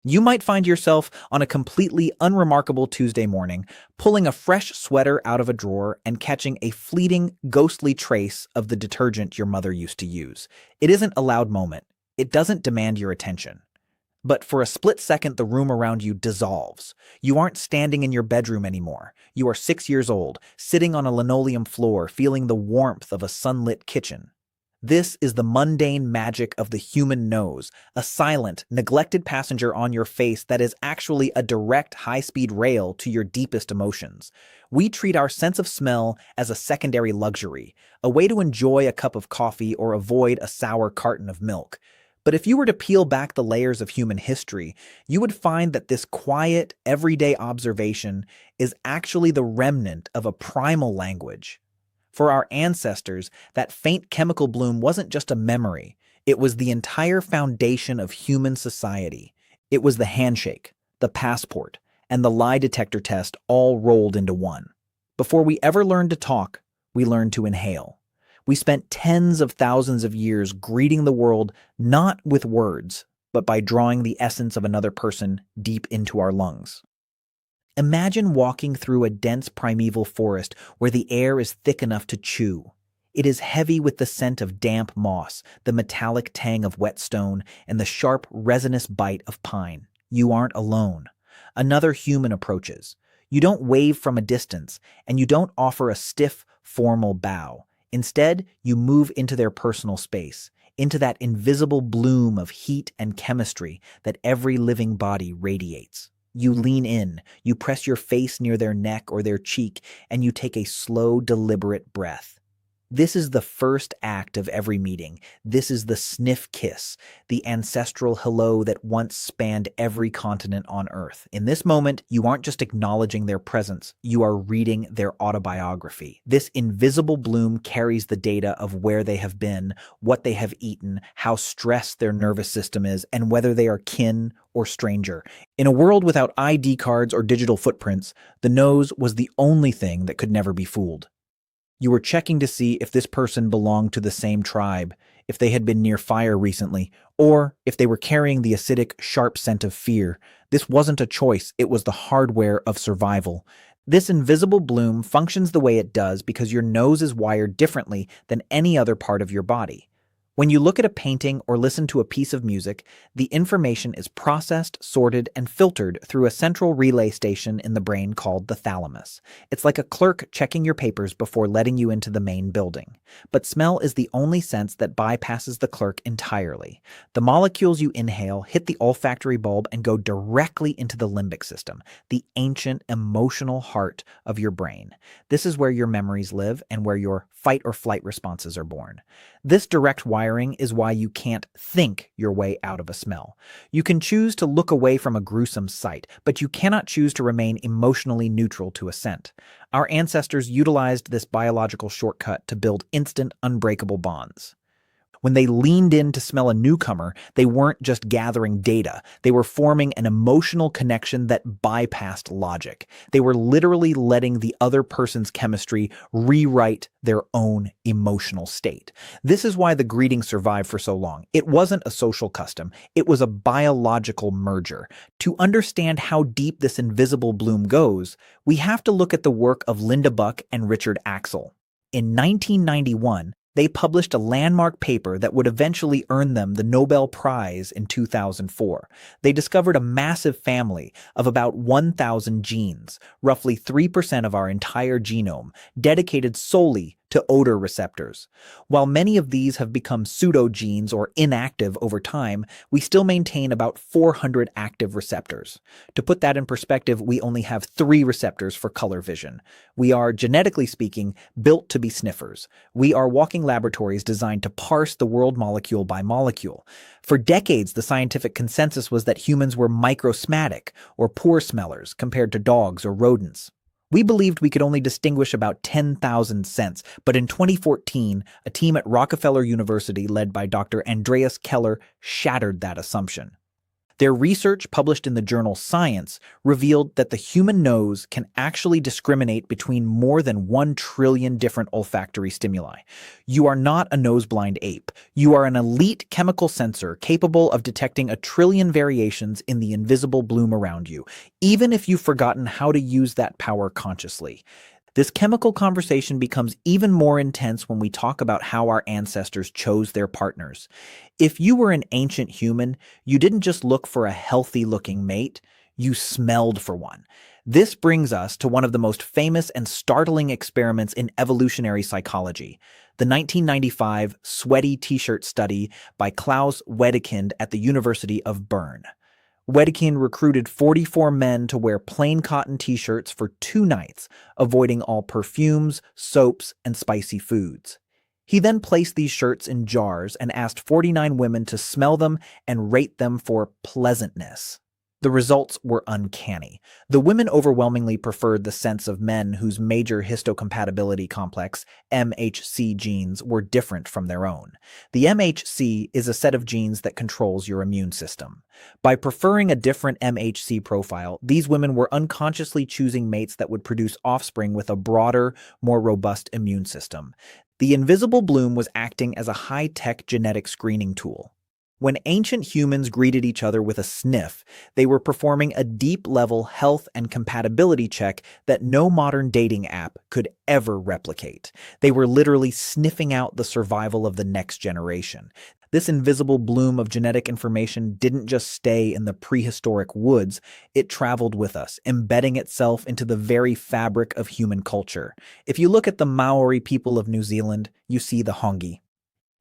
You might find yourself on a completely unremarkable Tuesday morning, pulling a fresh sweater out of a drawer and catching a fleeting, ghostly trace of the detergent your mother used to use. It isn't a loud moment. It doesn't demand your attention. But for a split second, the room around you dissolves. You aren't standing in your bedroom anymore. You are 6 years old, sitting on a linoleum floor, feeling the warmth of a sunlit kitchen. This is the mundane magic of the human nose, a silent, neglected passenger on your face that is actually a direct high-speed rail to your deepest emotions. We treat our sense of smell as a secondary luxury, a way to enjoy a cup of coffee or avoid a sour carton of milk. But if you were to peel back the layers of human history, you would find that this quiet, everyday observation is actually the remnant of a primal language. For our ancestors, that faint chemical bloom wasn't just a memory. It was the entire foundation of human society. It was the handshake, the passport, and the lie detector test all rolled into one. Before we ever learned to talk, we learned to inhale. We spent tens of thousands of years greeting the world not with words, but by drawing the essence of another person deep into our lungs. Imagine walking through a dense primeval forest where the air is thick enough to chew. It is heavy with the scent of damp moss, the metallic tang of whetstone, and the sharp, resinous bite of pine. You aren't alone. Another human approaches. You don't wave from a distance, and you don't offer a stiff, formal bow. Instead, you move into their personal space, into that invisible bloom of heat and chemistry that every living body radiates. You lean in, you press your face near their neck or their cheek, and you take a slow, deliberate breath. This is the first act of every meeting. This is the sniff kiss, the ancestral hello that once spanned every continent on Earth. In this moment, you aren't just acknowledging their presence, you are reading their autobiography. This invisible bloom carries the data of where they have been, what they have eaten, how stressed their nervous system is, and whether they are kin or stranger. In a world without ID cards or digital footprints, the nose was the only thing that could never be fooled. You were checking to see if this person belonged to the same tribe, if they had been near fire recently, or if they were carrying the acidic, sharp scent of fear. This wasn't a choice, it was the hardware of survival. This invisible bloom functions the way it does because your nose is wired differently than any other part of your body. When you look at a painting or listen to a piece of music, the information is processed, sorted, and filtered through a central relay station in the brain called the thalamus. It's like a clerk checking your papers before letting you into the main building. But smell is the only sense that bypasses the clerk entirely. The molecules you inhale hit the olfactory bulb and go directly into the limbic system, the ancient emotional heart of your brain. This is where your memories live and where your fight or flight responses are born. This direct wiring is why you can't think your way out of a smell. You can choose to look away from a gruesome sight, but you cannot choose to remain emotionally neutral to a scent. Our ancestors utilized this biological shortcut to build instant, unbreakable bonds. When they leaned in to smell a newcomer, they weren't just gathering data. They were forming an emotional connection that bypassed logic. They were literally letting the other person's chemistry rewrite their own emotional state. This is why the greeting survived for so long. It wasn't a social custom. It was a biological merger. To understand how deep this invisible bloom goes, we have to look at the work of Linda Buck and Richard Axel. In 1991, they published a landmark paper that would eventually earn them the Nobel Prize in 2004. They discovered a massive family of about 1,000 genes, roughly 3% of our entire genome, dedicated solely to odor receptors. While many of these have become pseudogenes or inactive over time, we still maintain about 400 active receptors. To put that in perspective, we only have 3 receptors for color vision. We are, genetically speaking, built to be sniffers. We are walking laboratories designed to parse the world molecule by molecule. For decades, the scientific consensus was that humans were microsmatic, or poor smellers, compared to dogs or rodents. We believed we could only distinguish about 10,000 scents, but in 2014, a team at Rockefeller University led by Dr. Andreas Keller shattered that assumption. Their research, published in the journal Science, revealed that the human nose can actually discriminate between more than 1 trillion different olfactory stimuli. You are not a nose-blind ape. You are an elite chemical sensor capable of detecting 1 trillion variations in the invisible bloom around you, even if you've forgotten how to use that power consciously. This chemical conversation becomes even more intense when we talk about how our ancestors chose their partners. If you were an ancient human, you didn't just look for a healthy-looking mate, you smelled for one. This brings us to one of the most famous and startling experiments in evolutionary psychology, the 1995 sweaty t-shirt study by Klaus Wedekind at the University of Bern. Wedekind recruited 44 men to wear plain cotton t-shirts for 2 nights, avoiding all perfumes, soaps, and spicy foods. He then placed these shirts in jars and asked 49 women to smell them and rate them for pleasantness. The results were uncanny. The women overwhelmingly preferred the scents of men whose major histocompatibility complex, MHC genes, were different from their own. The MHC is a set of genes that controls your immune system. By preferring a different MHC profile, these women were unconsciously choosing mates that would produce offspring with a broader, more robust immune system. The invisible bloom was acting as a high-tech genetic screening tool. When ancient humans greeted each other with a sniff, they were performing a deep-level health and compatibility check that no modern dating app could ever replicate. They were literally sniffing out the survival of the next generation. This invisible bloom of genetic information didn't just stay in the prehistoric woods, it traveled with us, embedding itself into the very fabric of human culture. If you look at the Maori people of New Zealand, you see the hongi.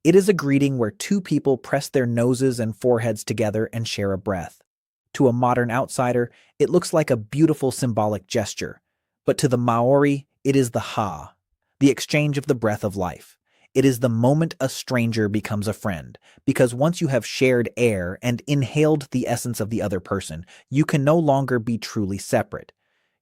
It is a greeting where 2 people press their noses and foreheads together and share a breath. To a modern outsider, it looks like a beautiful symbolic gesture. But to the Maori, it is the ha, the exchange of the breath of life. It is the moment a stranger becomes a friend, because once you have shared air and inhaled the essence of the other person, you can no longer be truly separate.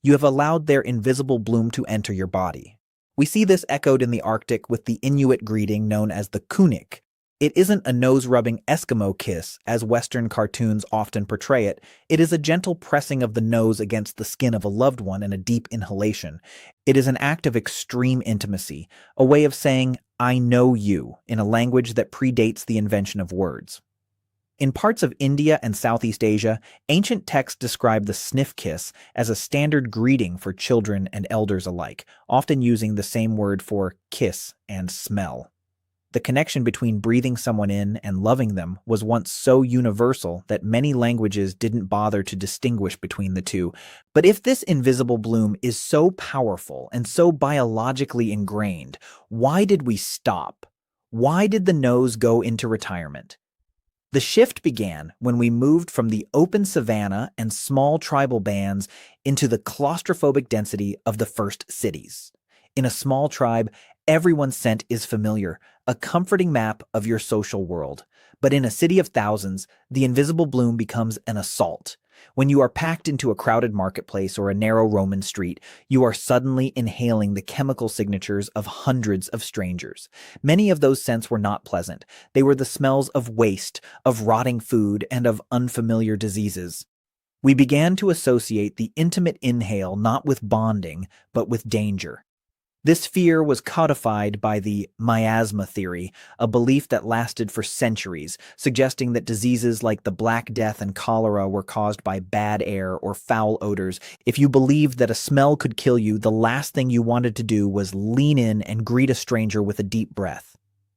You have allowed their invisible bloom to enter your body. We see this echoed in the Arctic with the Inuit greeting known as the kunik. It isn't a nose-rubbing Eskimo kiss, as Western cartoons often portray it. It is a gentle pressing of the nose against the skin of a loved one and a deep inhalation. It is an act of extreme intimacy, a way of saying, "I know you," in a language that predates the invention of words. In parts of India and Southeast Asia, ancient texts describe the sniff kiss as a standard greeting for children and elders alike, often using the same word for kiss and smell. The connection between breathing someone in and loving them was once so universal that many languages didn't bother to distinguish between the two. But if this invisible bloom is so powerful and so biologically ingrained, why did we stop? Why did the nose go into retirement? The shift began when we moved from the open savanna and small tribal bands into the claustrophobic density of the first cities. In a small tribe, everyone's scent is familiar, a comforting map of your social world. But in a city of thousands, the invisible bloom becomes an assault. When you are packed into a crowded marketplace or a narrow Roman street, you are suddenly inhaling the chemical signatures of hundreds of strangers. Many of those scents were not pleasant. They were the smells of waste, of rotting food, and of unfamiliar diseases. We began to associate the intimate inhale not with bonding, but with danger. This fear was codified by the miasma theory, a belief that lasted for centuries, suggesting that diseases like the Black Death and cholera were caused by bad air or foul odors. If you believed that a smell could kill you, the last thing you wanted to do was lean in and greet a stranger with a deep breath.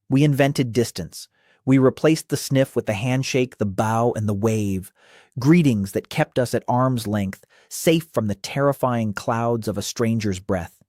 We invented distance. We replaced the sniff with the handshake, the bow, and the wave. Greetings that kept us at arm's length, safe from the terrifying clouds of a stranger's breath.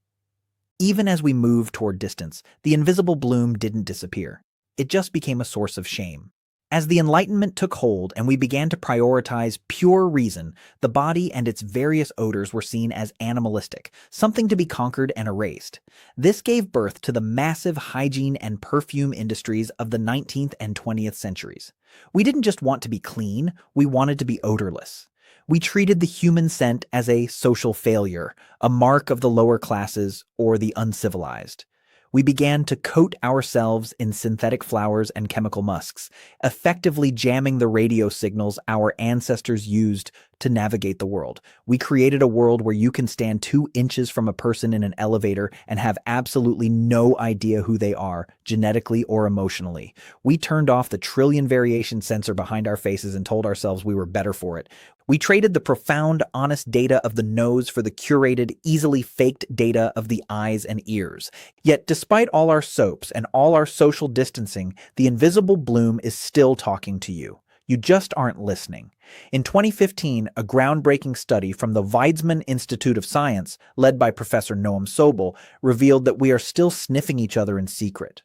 Even as we moved toward distance, the invisible bloom didn't disappear. It just became a source of shame. As the Enlightenment took hold and we began to prioritize pure reason, the body and its various odors were seen as animalistic, something to be conquered and erased. This gave birth to the massive hygiene and perfume industries of the 19th and 20th centuries. We didn't just want to be clean, we wanted to be odorless. We treated the human scent as a social failure, a mark of the lower classes or the uncivilized. We began to coat ourselves in synthetic flowers and chemical musks, effectively jamming the radio signals our ancestors used to navigate the world. We created a world where you can stand 2 inches from a person in an elevator and have absolutely no idea who they are, genetically or emotionally. We turned off the trillion variation sensor behind our faces and told ourselves we were better for it. We traded the profound, honest data of the nose for the curated, easily faked data of the eyes and ears. Yet, despite all our soaps and all our social distancing, the invisible bloom is still talking to you. You just aren't listening. In 2015, a groundbreaking study from the Weizmann Institute of Science, led by Professor Noam Sobel, revealed that we are still sniffing each other in secret.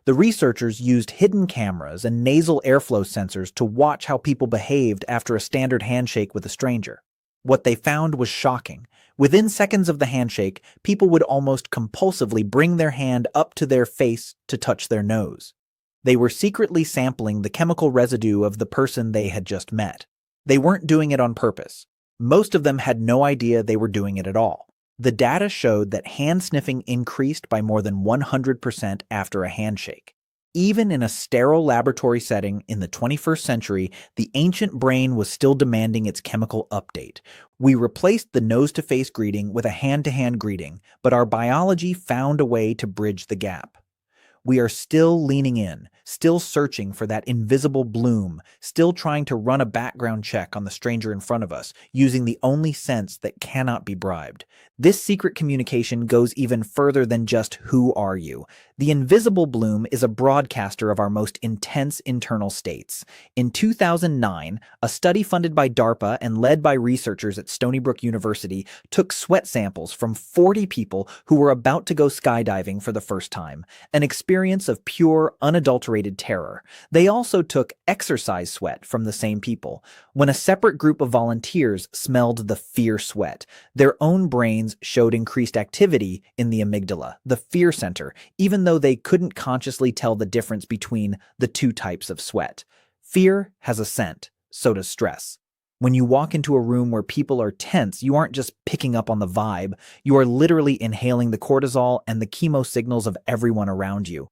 The researchers used hidden cameras and nasal airflow sensors to watch how people behaved after a standard handshake with a stranger. What they found was shocking. Within seconds of the handshake, people would almost compulsively bring their hand up to their face to touch their nose. They were secretly sampling the chemical residue of the person they had just met. They weren't doing it on purpose. Most of them had no idea they were doing it at all. The data showed that hand sniffing increased by more than 100% after a handshake. Even in a sterile laboratory setting in the 21st century, the ancient brain was still demanding its chemical update. We replaced the nose-to-face greeting with a hand-to-hand greeting, but our biology found a way to bridge the gap. We are still leaning in, still searching for that invisible bloom, still trying to run a background check on the stranger in front of us, using the only sense that cannot be bribed. This secret communication goes even further than just "who are you?" The invisible bloom is a broadcaster of our most intense internal states. In 2009, a study funded by DARPA and led by researchers at Stony Brook University took sweat samples from 40 people who were about to go skydiving for the first time, an experience of pure, unadulterated terror. They also took exercise sweat from the same people. When a separate group of volunteers smelled the fear sweat, their own brains showed increased activity in the amygdala, the fear center, even though they couldn't consciously tell the difference between the two types of sweat. Fear has a scent, so does stress. When you walk into a room where people are tense, you aren't just picking up on the vibe, you are literally inhaling the cortisol and the chemo signals of everyone around you.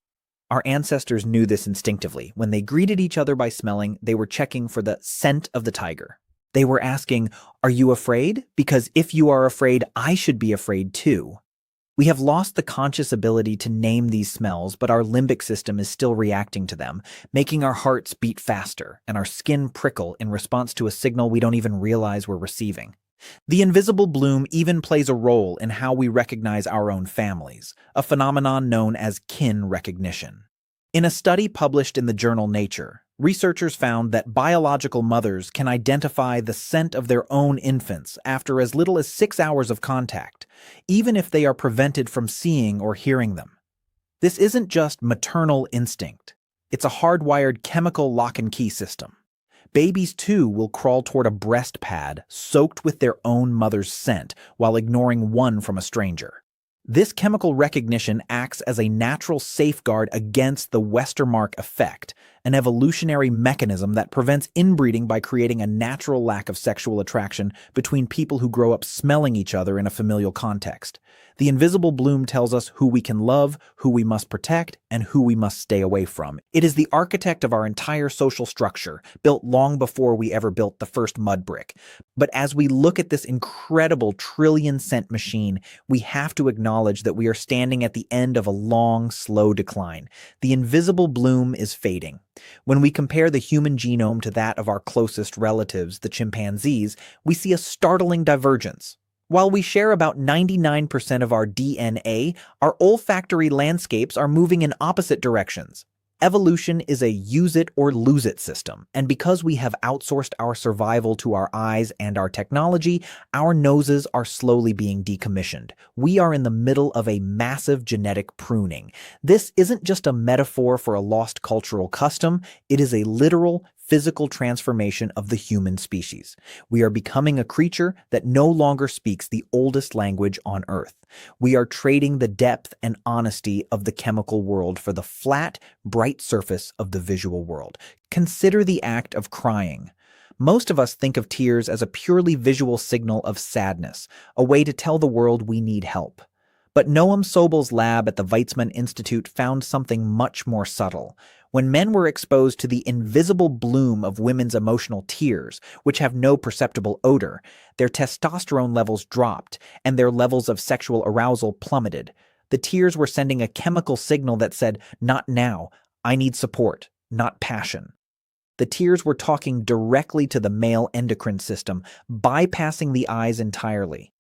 Our ancestors knew this instinctively. When they greeted each other by smelling, they were checking for the scent of the tiger. They were asking, "Are you afraid? Because if you are afraid, I should be afraid too." We have lost the conscious ability to name these smells, but our limbic system is still reacting to them, making our hearts beat faster and our skin prickle in response to a signal we don't even realize we're receiving. The invisible bloom even plays a role in how we recognize our own families, a phenomenon known as kin recognition. In a study published in the journal Nature, researchers found that biological mothers can identify the scent of their own infants after as little as 6 hours of contact, even if they are prevented from seeing or hearing them. This isn't just maternal instinct. It's a hardwired chemical lock-and-key system. Babies, too, will crawl toward a breast pad soaked with their own mother's scent while ignoring one from a stranger. This chemical recognition acts as a natural safeguard against the Westermark effect, an evolutionary mechanism that prevents inbreeding by creating a natural lack of sexual attraction between people who grow up smelling each other in a familial context. The invisible bloom tells us who we can love, who we must protect, and who we must stay away from. It is the architect of our entire social structure, built long before we ever built the first mud brick. But as we look at this incredible trillion-scent machine, we have to acknowledge that we are standing at the end of a long, slow decline. The invisible bloom is fading. When we compare the human genome to that of our closest relatives, the chimpanzees, we see a startling divergence. While we share about 99% of our DNA, our olfactory landscapes are moving in opposite directions. Evolution is a use-it-or-lose-it system, and because we have outsourced our survival to our eyes and our technology, our noses are slowly being decommissioned. We are in the middle of a massive genetic pruning. This isn't just a metaphor for a lost cultural custom, it is a literal, physical transformation of the human species. We are becoming a creature that no longer speaks the oldest language on Earth. We are trading the depth and honesty of the chemical world for the flat, bright surface of the visual world. Consider the act of crying. Most of us think of tears as a purely visual signal of sadness, a way to tell the world we need help. But Noam Sobel's lab at the Weizmann Institute found something much more subtle. When men were exposed to the invisible bloom of women's emotional tears, which have no perceptible odor, their testosterone levels dropped and their levels of sexual arousal plummeted. The tears were sending a chemical signal that said, "Not now. I need support, not passion." The tears were talking directly to the male endocrine system, bypassing the eyes entirely.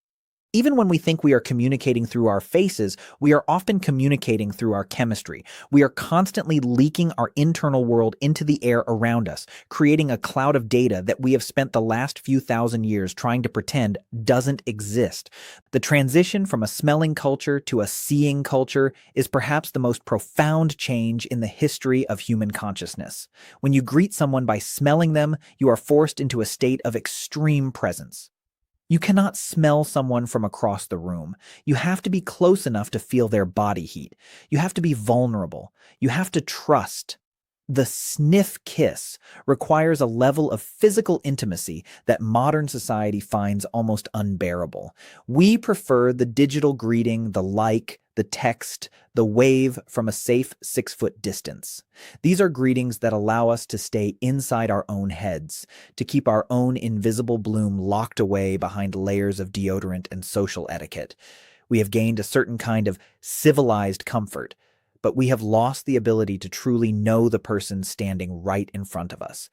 Even when we think we are communicating through our faces, we are often communicating through our chemistry. We are constantly leaking our internal world into the air around us, creating a cloud of data that we have spent the last few thousand years trying to pretend doesn't exist. The transition from a smelling culture to a seeing culture is perhaps the most profound change in the history of human consciousness. When you greet someone by smelling them, you are forced into a state of extreme presence. You cannot smell someone from across the room. You have to be close enough to feel their body heat. You have to be vulnerable. You have to trust. The sniff kiss requires a level of physical intimacy that modern society finds almost unbearable. We prefer the digital greeting, the like, the text, the wave from a safe 6-foot distance. These are greetings that allow us to stay inside our own heads, to keep our own invisible bloom locked away behind layers of deodorant and social etiquette. We have gained a certain kind of civilized comfort, but we have lost the ability to truly know the person standing right in front of us.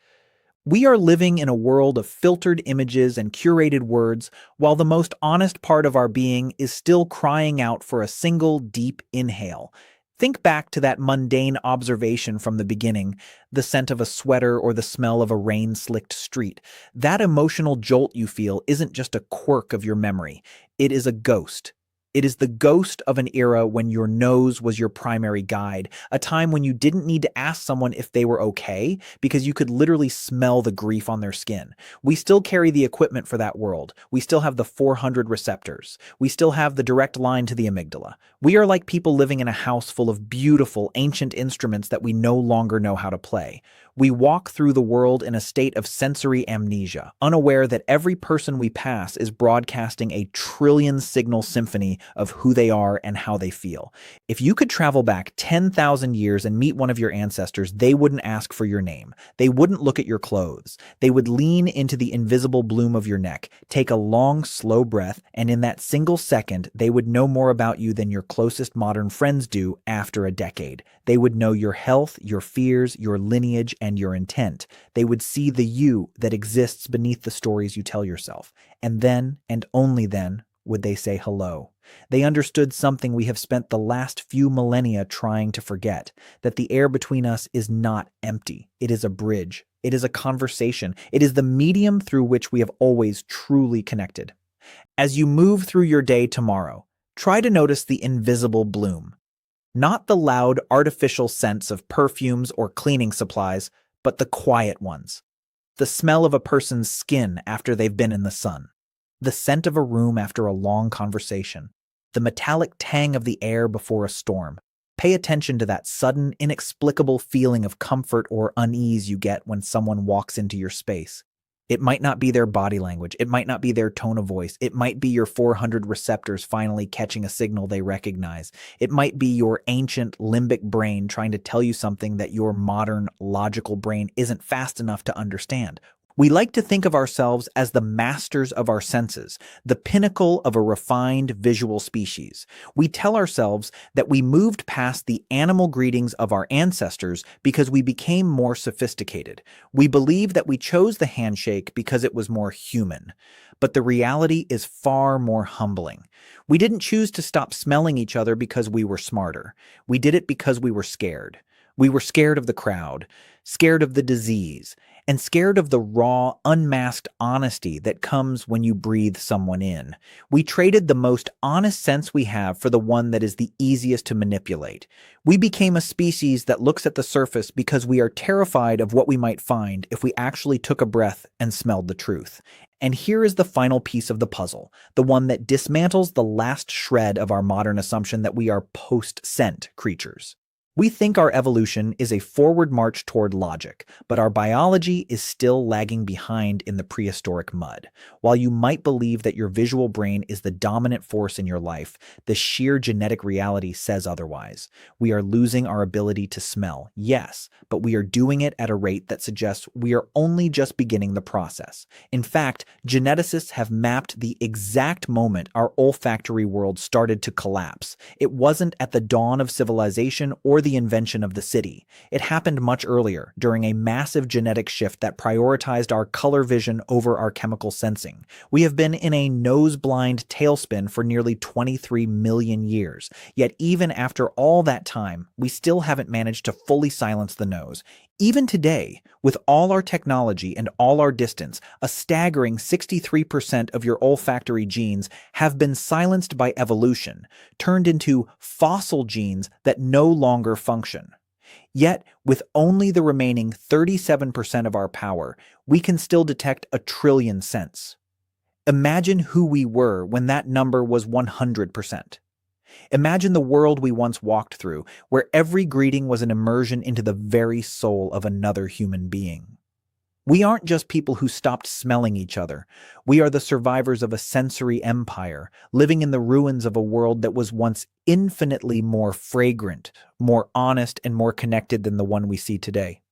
We are living in a world of filtered images and curated words, while the most honest part of our being is still crying out for a single deep inhale. Think back to that mundane observation from the beginning, the scent of a sweater or the smell of a rain-slicked street. That emotional jolt you feel isn't just a quirk of your memory. It is a ghost. It is the ghost of an era when your nose was your primary guide, a time when you didn't need to ask someone if they were okay because you could literally smell the grief on their skin. We still carry the equipment for that world. We still have the 400 receptors. We still have the direct line to the amygdala. We are like people living in a house full of beautiful, ancient instruments that we no longer know how to play. We walk through the world in a state of sensory amnesia, unaware that every person we pass is broadcasting a trillion signal symphony of who they are and how they feel. If you could travel back 10,000 years and meet one of your ancestors, they wouldn't ask for your name. They wouldn't look at your clothes. They would lean into the invisible bloom of your neck, take a long, slow breath, and in that single second, they would know more about you than your closest modern friends do after a decade. They would know your health, your fears, your lineage, and your intent. They would see the you that exists beneath the stories you tell yourself. And then, and only then, would they say hello. They understood something we have spent the last few millennia trying to forget, that the air between us is not empty. It is a bridge. It is a conversation. It is the medium through which we have always truly connected. As you move through your day tomorrow, try to notice the invisible bloom. Not the loud, artificial scents of perfumes or cleaning supplies, but the quiet ones. The smell of a person's skin after they've been in the sun. The scent of a room after a long conversation. The metallic tang of the air before a storm. Pay attention to that sudden, inexplicable feeling of comfort or unease you get when someone walks into your space. It might not be their body language. It might not be their tone of voice. It might be your 400 receptors finally catching a signal they recognize. It might be your ancient limbic brain trying to tell you something that your modern logical brain isn't fast enough to understand. We like to think of ourselves as the masters of our senses, the pinnacle of a refined visual species. We tell ourselves that we moved past the animal greetings of our ancestors because we became more sophisticated. We believe that we chose the handshake because it was more human. But the reality is far more humbling. We didn't choose to stop smelling each other because we were smarter. We did it because we were scared. We were scared of the crowd, scared of the disease, and scared of the raw, unmasked honesty that comes when you breathe someone in. We traded the most honest sense we have for the one that is the easiest to manipulate. We became a species that looks at the surface because we are terrified of what we might find if we actually took a breath and smelled the truth. And here is the final piece of the puzzle, the one that dismantles the last shred of our modern assumption that we are post-scent creatures. We think our evolution is a forward march toward logic, but our biology is still lagging behind in the prehistoric mud. While you might believe that your visual brain is the dominant force in your life, the sheer genetic reality says otherwise. We are losing our ability to smell, yes, but we are doing it at a rate that suggests we are only just beginning the process. In fact, geneticists have mapped the exact moment our olfactory world started to collapse. It wasn't at the dawn of civilization or the invention of the city. It happened much earlier, during a massive genetic shift that prioritized our color vision over our chemical sensing. We have been in a nose-blind tailspin for nearly 23 million years, yet even after all that time, we still haven't managed to fully silence the nose. Even today, with all our technology and all our distance, a staggering 63% of your olfactory genes have been silenced by evolution, turned into fossil genes that no longer function. Yet, with only the remaining 37% of our power, we can still detect a trillion scents. Imagine who we were when that number was 100%. Imagine the world we once walked through, where every greeting was an immersion into the very soul of another human being. We aren't just people who stopped smelling each other. We are the survivors of a sensory empire, living in the ruins of a world that was once infinitely more fragrant, more honest, and more connected than the one we see today.